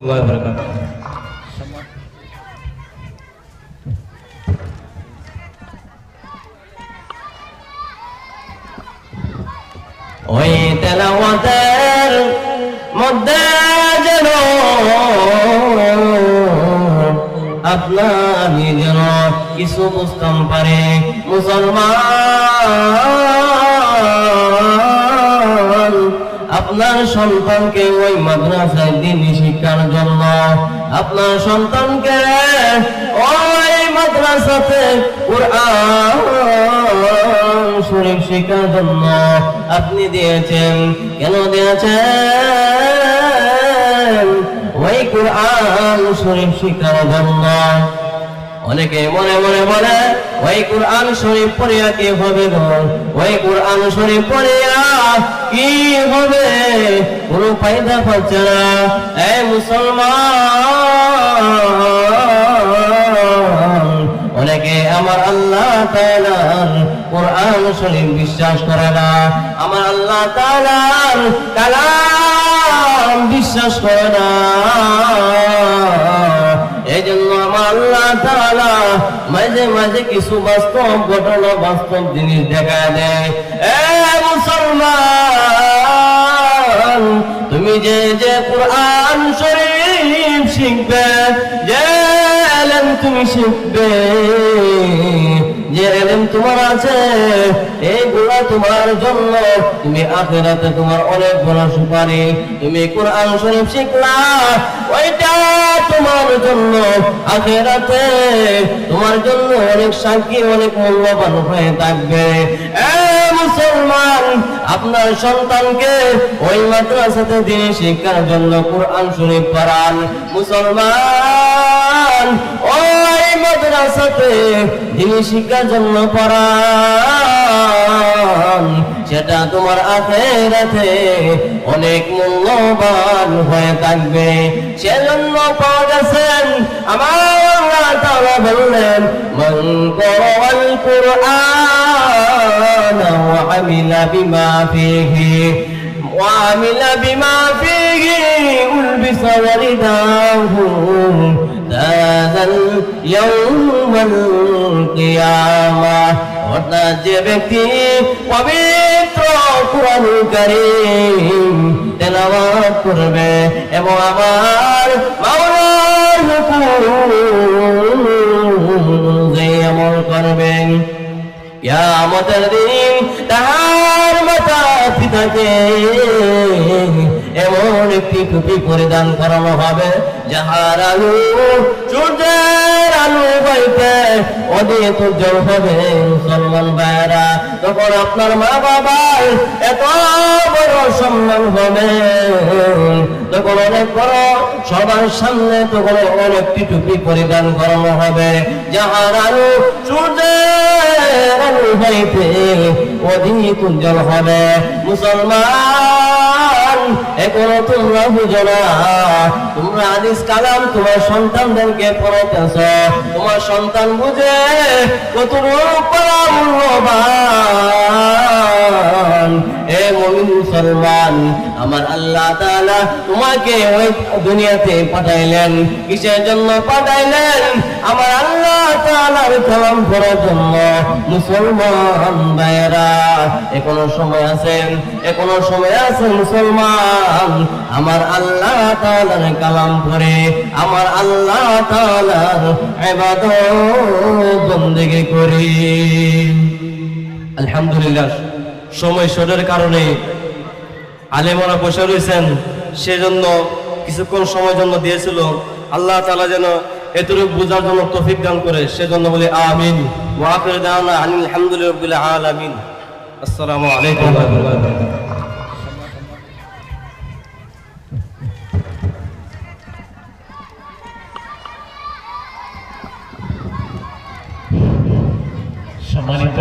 ওই তেলাওয়াতের মধ্যে যেন আপনি যেন কিছু বুঝতাম পারে মুসলমান, আপনার সন্তানকে ওই মাদ্রাসায় দ্বীনি শিক্ষার জন্য, আপনার সন্তানকে ওই মাদ্রাসাতে কুরআন শরীফ শিক্ষার জন্য আপনি দিয়েছেন। কেন দিয়েছেন? ওই কুরআন শরীফ শিক্ষার জন্য। অনেকে মনে মনে বলে ওই কুরআন শরীফ পড়িয়া কি হবে গো, ওই কুরআন শরীফ পড়িয়া কি হবে, কোনো ফায়দা পাচ্ছে না। এই মুসলমান, অনেকে আমার আল্লাহ তাআলার কুরআন শরীফ বিশ্বাস করে না, আমার আল্লাহ তাআলার কালাম বিশ্বাস করে না। এই জন্য আমার আল্লাহ তাআলা মাঝে মাঝে কিছু বাস্তব ঘটনা, বাস্তব জিনিস দেখা দেয়। এ মুসলমান, তুমি যে যে কুরআন শরীফ শিখবে, যে ইলম তুমি শিখবে, যে ইলম তোমার আছে, এইগুলা তোমার জন্য, তুমি আখিরাতে তোমার অনেক বড় সুপারি। তুমি কুরআন শরীফ শিখলা, ওইটা তোমার জন্য আখিরাতে তোমার জন্য অনেক সাক্ষী, অনেক মূল্যবান হয়ে থাকবে। এ মুসলমান, আপনার সন্তানকে ওই মাদ্রাসাতে দ্বীনি শিক্ষার জন্য কুরআন শরীফ পড়ান। মুসলমান, ওই মাদ্রাসাতে দ্বীনি শিক্ষার জন্য পড়ান, সেটা তোমার আখিরাতে অনেক মূল্যবান হয়ে থাকবে। সেজন্য পাওয়া গেছেন আমার আল্লাহ তাআলা বললেন, মান ক্বারাআল কুরআন ওয়া আমিলা বিমা ফিহি وعمل بما فيه ألبس ورداه هذا اليوم القيامة। অর্থাৎ যে ব্যক্তি পবিত্র কুরআন কারীম তেলাওয়াত করবে এবং আমার মাওলার হুকুম অনুযায়ী আমল করবেন, কিয়ামতের দিন তাহার মাতা পিতাকে এমন একটি টুপি পরিধান করানো হবে, যাহার আলো সূর্যের আলো হইতে অধিক উজ্জ্বল হবে। মুসলমান ভাইরা, তখন আপনার মা বাবার এত বড় সম্মান হবে, তখন অনেক বড় সবার সামনে তখন অনেকটি টুপি পরিধান করানো হবে, যাহার আলো সূর্যের আলো হইতে অধিক উজ্জ্বল হবে। মুসলমান, এখনো তোমরা বুঝো না, তোমরা হাদিস কালাম তোমার সন্তানদেরকে পড়াতেছ, তোমার সন্তান বুঝে কতটুকু পড়া মূল্যবান। এ মুমিন মুসলমান, আমার আল্লাহ তাআলা তোমাকে ওই দুনিয়াতে পাঠাইলেন, কিসের জন্য পাঠাইলেন? আমার আল্লাহ তাআলার কালাম পড়ার জন্য। মুসলমান ভাইরা, এখনো সময় আছে, এখনো সময় আছে মুসলমান, আমার আল্লাহ তাআলার কালাম পড়ে আমার আল্লাহ তাআলার ইবাদত বন্দেগী করি। আলহামদুলিল্লাহ, সময় শর্টের কারণে আলেমরা বসে রয়েছেন, সেজন্য কিছুক্ষণ সময় জন্য দিয়েছিল। আল্লাহ তাআলা যেন এতটুকু বোঝার জন্য তৌফিক দান করে, সেজন্য বলি আমিন। ওয়া আখিরু দাওয়ানা আনিল হামদুলিল্লাহি রাব্বিল আলামিন। আসসালামু আলাইকুম ওয়া রাহমাতুল্লাহি। সম্মানিত